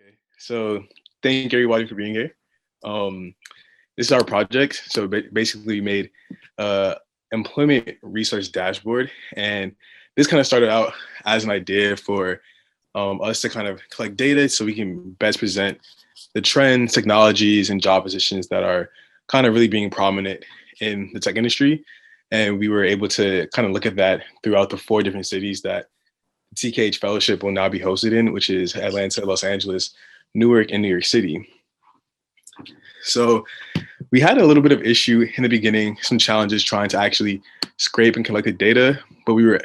Okay, so thank you everybody for being here. Um, this is our project. So basically, we made employment resource dashboard, and this kind of started out as an idea for us to kind of collect data so we can best present the trends, technologies, and job positions that are kind of really being prominent in the tech industry. And we were able to kind of look at that throughout the four different cities that the TKH Fellowship will now be hosted in, which is Atlanta, Los Angeles, Newark, and New York City. So we had a little bit of issue in the beginning, some challenges trying to actually scrape and collect the data, but we were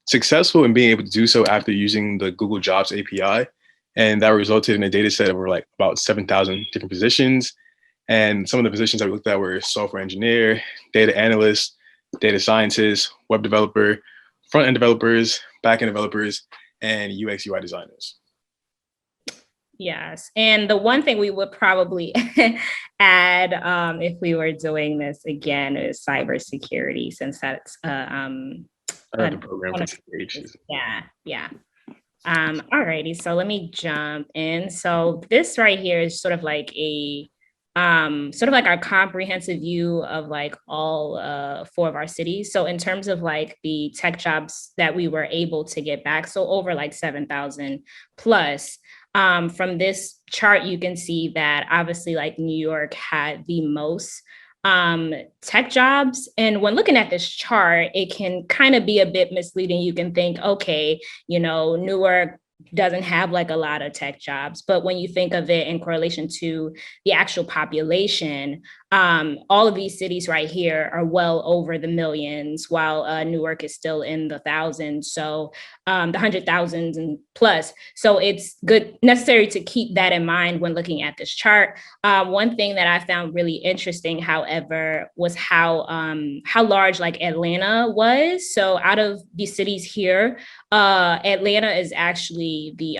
successful in being able to do so after using the Google Jobs API. And that resulted in a data set of like about 7,000 different positions. And some of the positions that we looked at were software engineer, data analyst, data scientist, web developer, front end developers, back end developers, and UX UI designers. Yes. And the one thing we would probably add if we were doing this again is cybersecurity, since that's The program for TKH. yeah. Alrighty, so let me jump in. So this right here is sort of like our comprehensive view of like all four of our cities. So in terms of like the tech jobs that we were able to get back, so over like 7,000 plus. From this chart, you can see that obviously like New York had the most tech jobs. And when looking at this chart, it can kind of be a bit misleading. You can think, okay, Newark doesn't have like a lot of tech jobs, but when you think of it in correlation to the actual population, all of these cities right here are well over the millions, while Newark is still in the thousands. So the 100,000s and plus. So it's necessary to keep that in mind when looking at this chart. One thing that I found really interesting, however, was how large like Atlanta was. So out of these cities here, Atlanta is actually the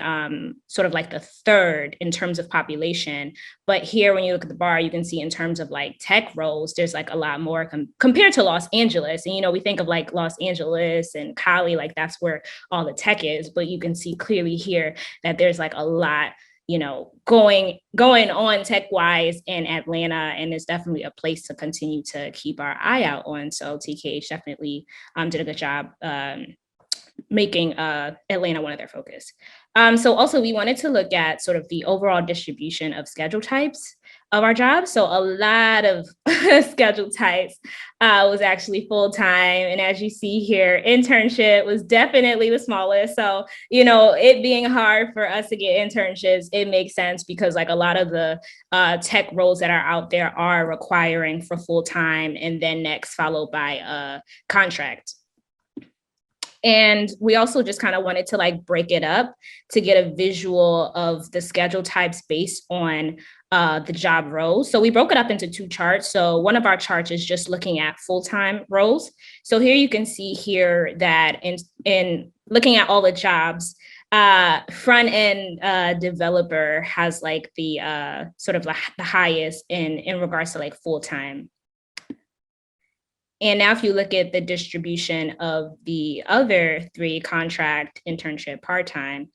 sort of like the third in terms of population. But here, when you look at the bar, you can see in terms of like tech roles, there's like a lot more compared to Los Angeles. And, we think of like Los Angeles and Cali, like that's where all the tech is. But you can see clearly here that there's like a lot going on tech-wise in Atlanta, and it's definitely a place to continue to keep our eye out on. So TKH definitely did a good job making Atlanta one of their focus. So also we wanted to look at sort of the overall distribution of schedule types of our jobs. So a lot of schedule types was actually full-time. And as you see here, internship was definitely the smallest. So, it being hard for us to get internships, it makes sense because like a lot of the tech roles that are out there are requiring for full-time, and then next followed by a contract. And we also just kind of wanted to like break it up to get a visual of the schedule types based on the job roles. So we broke it up into two charts. So one of our charts is just looking at full-time roles. So here you can see here that in looking at all the jobs, front end developer has like the sort of the highest in regards to like full-time. And now if you look at the distribution of the other three, contract, internship, part-time,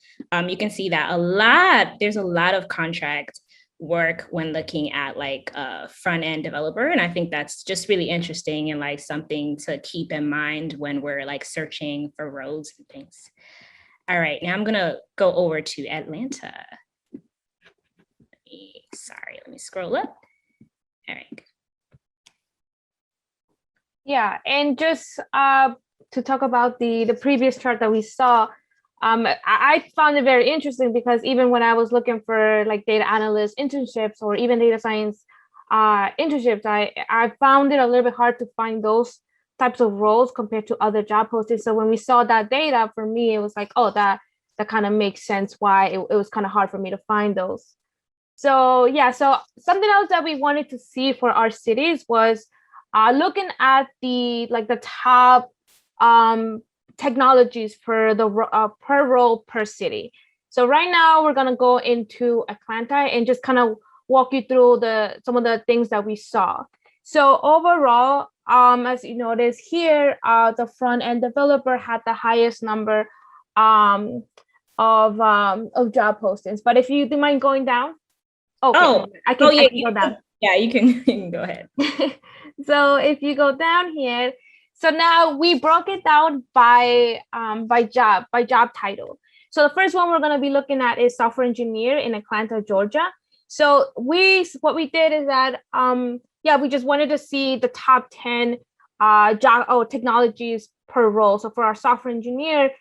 you can see that there's a lot of contract work when looking at like a front-end developer. And I think that's just really interesting and like something to keep in mind when we're like searching for roles and things. All right, now I'm gonna go over to Atlanta. Let me scroll up. All right. Yeah, and just to talk about the previous chart that we saw, I found it very interesting because even when I was looking for like data analyst internships or even data science internships, I found it a little bit hard to find those types of roles compared to other job postings. So when we saw that data, for me, it was like, oh, that kind of makes sense why it was kind of hard for me to find those. So yeah, so something else that we wanted to see for our cities was looking at the top technologies for the per role per city. So right now we're gonna go into Atlanta and just kind of walk you through some of the things that we saw. So overall, as you notice here, the front end developer had the highest number of job postings. But if you do mind going down, okay, I can go down. Yeah, you can go ahead. So if you go down here, so now we broke it down by job title. So the first one we're going to be looking at is software engineer in Atlanta, Georgia. So what we did is that we just wanted to see the top 10 technologies per role. So for our software engineer,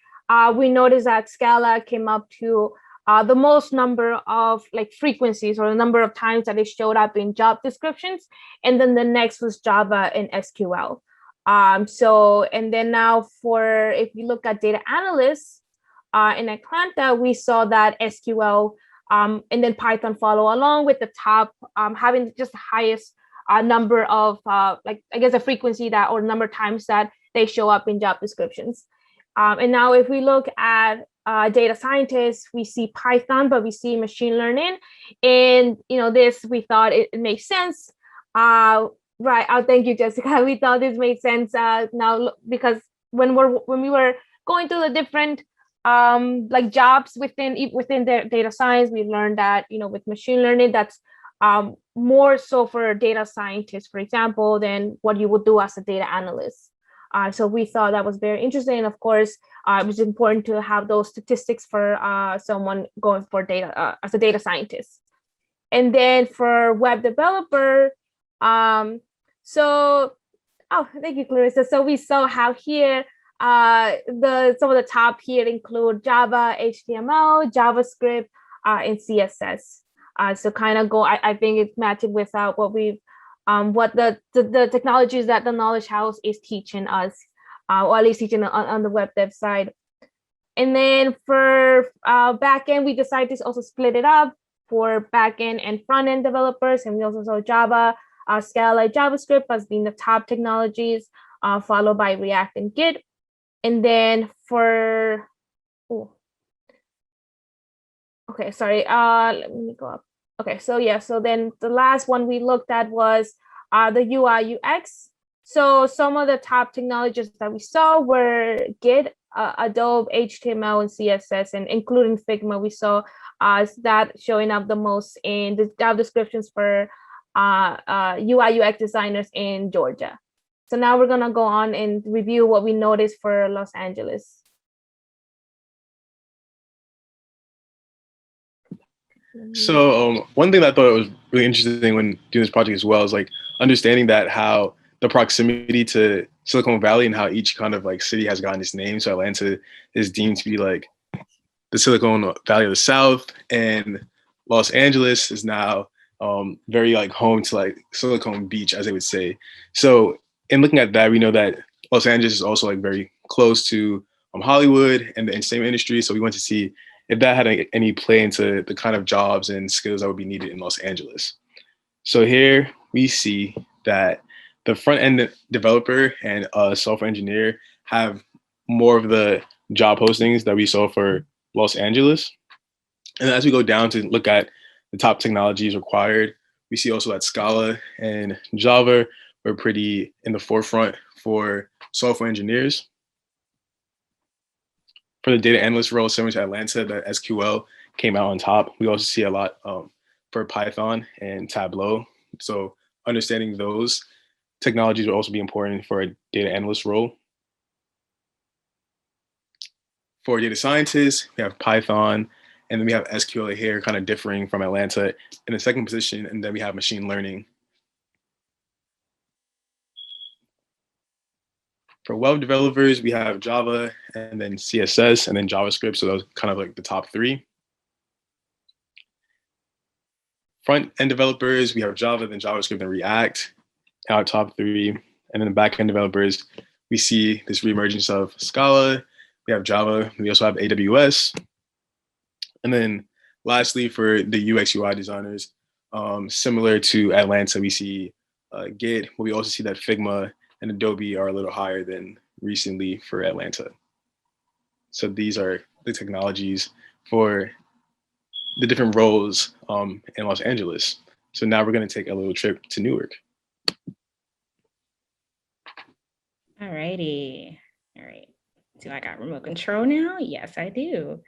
we noticed that Scala came up to the most number of like frequencies, or the number of times that it showed up in job descriptions. And then the next was Java and SQL. And then now if you look at data analysts in Atlanta, we saw that SQL and then Python follow along with the top, having just the highest number of a frequency that, or number of times that they show up in job descriptions. And now if we look at data scientists, we see Python, but we see machine learning. And, this, we thought it makes sense. Right. Oh, thank you, Jessica. We thought this made sense now, because when we were going through the different jobs within their data science, we learned that, with machine learning, that's more so for data scientists, for example, than what you would do as a data analyst. So we thought that was very interesting. And of course, it was important to have those statistics for someone going for data as a data scientist. And then for web developer, thank you, Clarissa. So we saw how here some of the top here include Java, HTML, JavaScript, and CSS. So kind of I think it's matching with what we've what the technologies that the Knowledge House is teaching us, or at least teaching on the web dev side. And then for backend, we decided to also split it up for backend and front-end developers. And we also saw Java, Scala, JavaScript as being the top technologies, followed by React and Git. And then let me go up. Okay, so then the last one we looked at was the UI UX. So some of the top technologies that we saw were Git, Adobe, HTML, and CSS, and including Figma. We saw that showing up the most in the job descriptions for UI UX designers in Georgia. So now we're gonna go on and review what we noticed for Los Angeles. So one thing that I thought was really interesting when doing this project as well is like understanding that how the proximity to Silicon Valley and how each kind of like city has gotten its name. So Atlanta is deemed to be like the Silicon Valley of the South, and Los Angeles is now very like home to like Silicon Beach, as they would say. So in looking at that, we know that Los Angeles is also like very close to Hollywood and the entertainment industry. So we want to see if that had any play into the kind of jobs and skills that would be needed in Los Angeles. So here we see that the front end developer and software engineer have more of the job postings that we saw for Los Angeles. And as we go down to look at the top technologies required, we see also that Scala and Java were pretty in the forefront for software engineers. For the data analyst role, similar to Atlanta, the SQL came out on top. We also see a lot for Python and Tableau. So understanding those technologies will also be important for a data analyst role. For data scientists, we have Python, and then we have SQL here, kind of differing from Atlanta in the second position, and then we have machine learning. For web developers, we have Java, and then CSS, and then JavaScript. So those kind of like the top three. Front-end developers, we have Java, then JavaScript, and React, our top three. And then the back-end developers, we see this reemergence of Scala, we have Java, we also have AWS. And then lastly, for the UX UI designers, similar to Atlanta, we see Git, but we also see that Figma and Adobe are a little higher than recently for Atlanta. So these are the technologies for the different roles in Los Angeles. So now we're going to take a little trip to Newark. All righty. All right. Do I got remote control now? Yes, I do.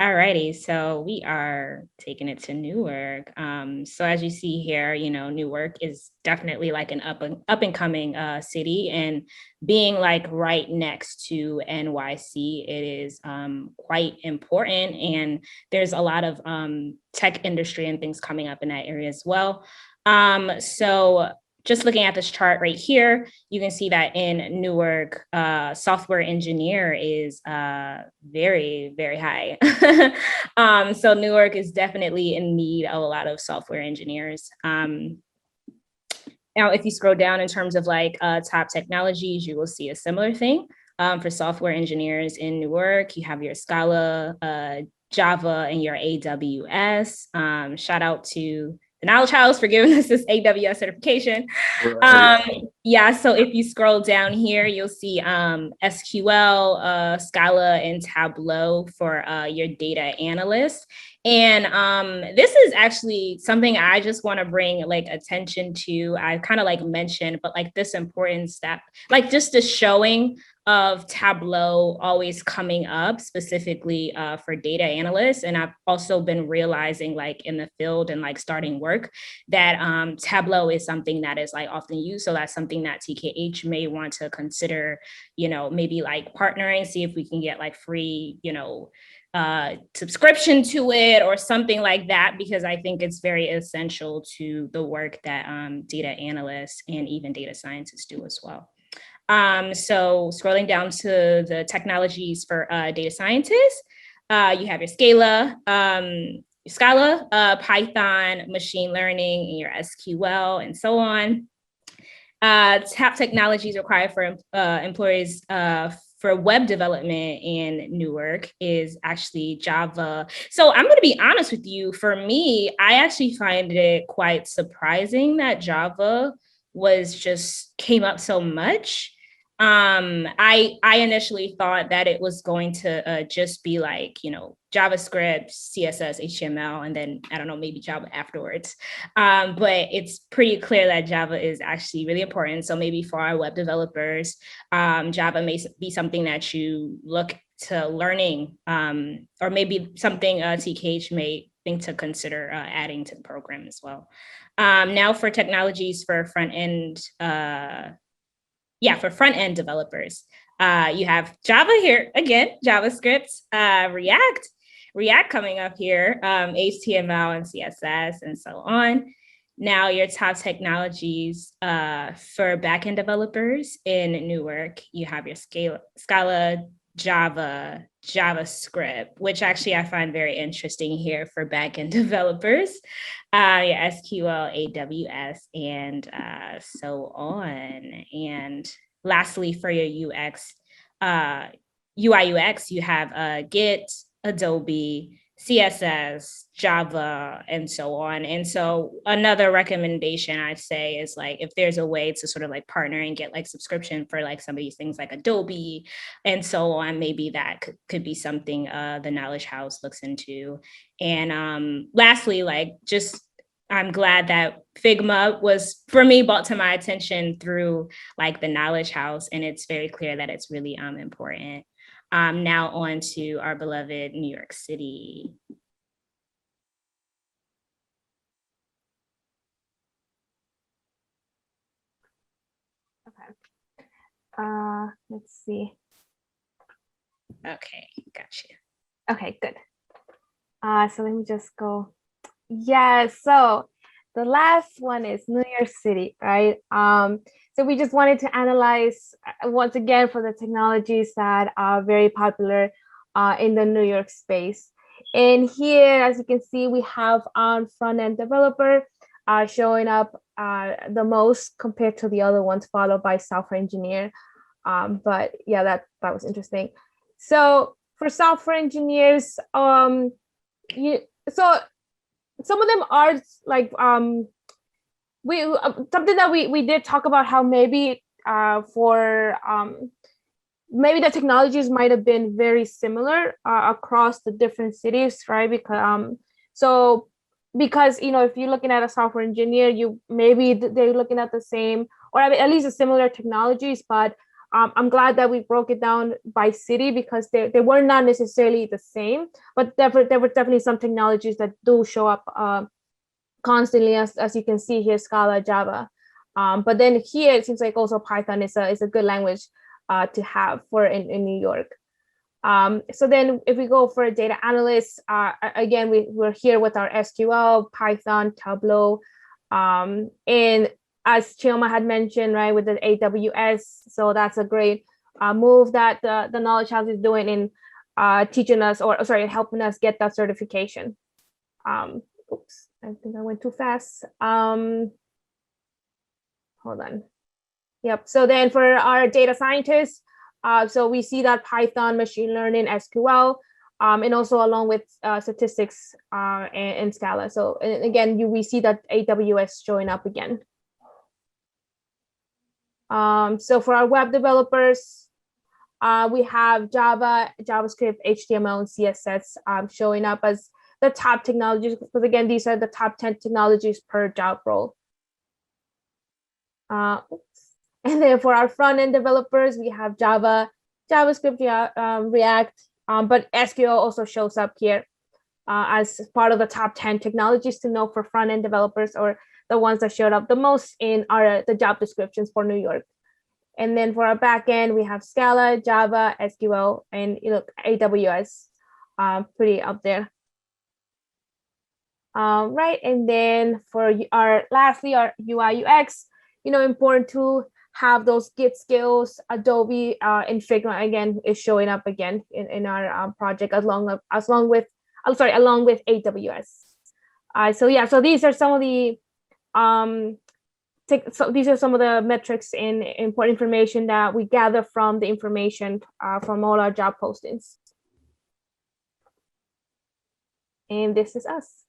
Alrighty, so we are taking it to Newark. So as you see here, Newark is definitely like an up and coming city, and being like right next to NYC, it is quite important. And there's a lot of tech industry and things coming up in that area as well. So just looking at this chart right here, you can see that in Newark, software engineer is very, very high. So Newark is definitely in need of a lot of software engineers. Now, if you scroll down in terms of like top technologies, you will see a similar thing. For software engineers in Newark, you have your Scala, Java, and your AWS. Shout out to the Knowledge House for giving us this AWS certification. Right. Yeah, so if you scroll down here, you'll see SQL, Scala, and Tableau for your data analyst. And this is actually something I just want to bring like attention to. I kind of like mentioned, but like this important step, like just the showing of Tableau always coming up specifically for data analysts. And I've also been realizing like in the field and like starting work that Tableau is something that is like often used. So that's something that TKH may want to consider, maybe like partnering, see if we can get like free, subscription to it or something like that, because I think it's very essential to the work that data analysts and even data scientists do as well. So scrolling down to the technologies for data scientists, you have your Scala, Python, machine learning, and your SQL, and so on. Top technologies required for employees for web development in Newark is actually Java. So I'm going to be honest with you. For me, I actually find it quite surprising that Java came up so much. I initially thought that it was going to just be like, JavaScript, CSS, HTML, and then I don't know, maybe Java afterwards. But it's pretty clear that Java is actually really important. So maybe for our web developers, Java may be something that you look to learning, or maybe something TKH may think to consider adding to the program as well. Now for technologies for front end developers. You have Java here again, JavaScript, React coming up here, HTML and CSS and so on. Now your top technologies for backend developers in Newark, you have your Scala, Java, JavaScript, which actually I find very interesting here for backend developers, your SQL, AWS, and so on. And lastly, for your UI UX, you have Git, Adobe, CSS, Java, and so on. And so another recommendation I'd say is like, if there's a way to sort of like partner and get like subscription for like some of these things like Adobe and so on, maybe that could be something the Knowledge House looks into. And lastly, like just I'm glad that Figma was, for me, brought to my attention through like the Knowledge House, and it's very clear that it's really important. Now on to our beloved New York City. Okay. Let's see. Okay, gotcha. Okay, good. So let me just go. Yeah, so the last one is New York City, right? So we just wanted to analyze once again for the technologies that are very popular in the New York space. And here, as you can see, we have on front-end developer showing up the most compared to the other ones, followed by software engineer. But yeah, that was interesting. So for software engineers, so some of them are like we something that we did talk about, how maybe for maybe the technologies might have been very similar across the different cities, right? Because if you're looking at a software engineer, you maybe they're looking at the same, or at least a similar technologies, but I'm glad that we broke it down by city because they were not necessarily the same, but there were definitely some technologies that do show up constantly, as you can see here, Scala, Java. But then here it seems like also Python is a good language to have for in New York. So then if we go for a data analyst, again, we're here with our SQL, Python, Tableau, and as Chioma had mentioned, right, with the AWS, so that's a great move that the Knowledge House is doing in teaching us, or sorry, helping us get that certification. Oops, I think I went too fast. Hold on. Yep, so then for our data scientists, so we see that Python, machine learning, SQL, and also along with statistics and Scala. So and again, we see that AWS showing up again. So for our web developers, we have Java, JavaScript, HTML, and CSS showing up as the top technologies, because again, these are the top 10 technologies per job role. And then for our front-end developers, we have Java, JavaScript, React, but SQL also shows up here as part of the top 10 technologies to know for front-end developers, or the ones that showed up the most in the job descriptions for New York. And then for our backend, we have Scala, Java, SQL, and AWS, pretty up there. Right, and then for lastly, our UI UX, important to have those Git skills. Adobe and Figma again is showing up again in our project along with AWS. So yeah, so these are some of the these are some of the metrics and important information that we gather from the information from all our job postings. And this is us.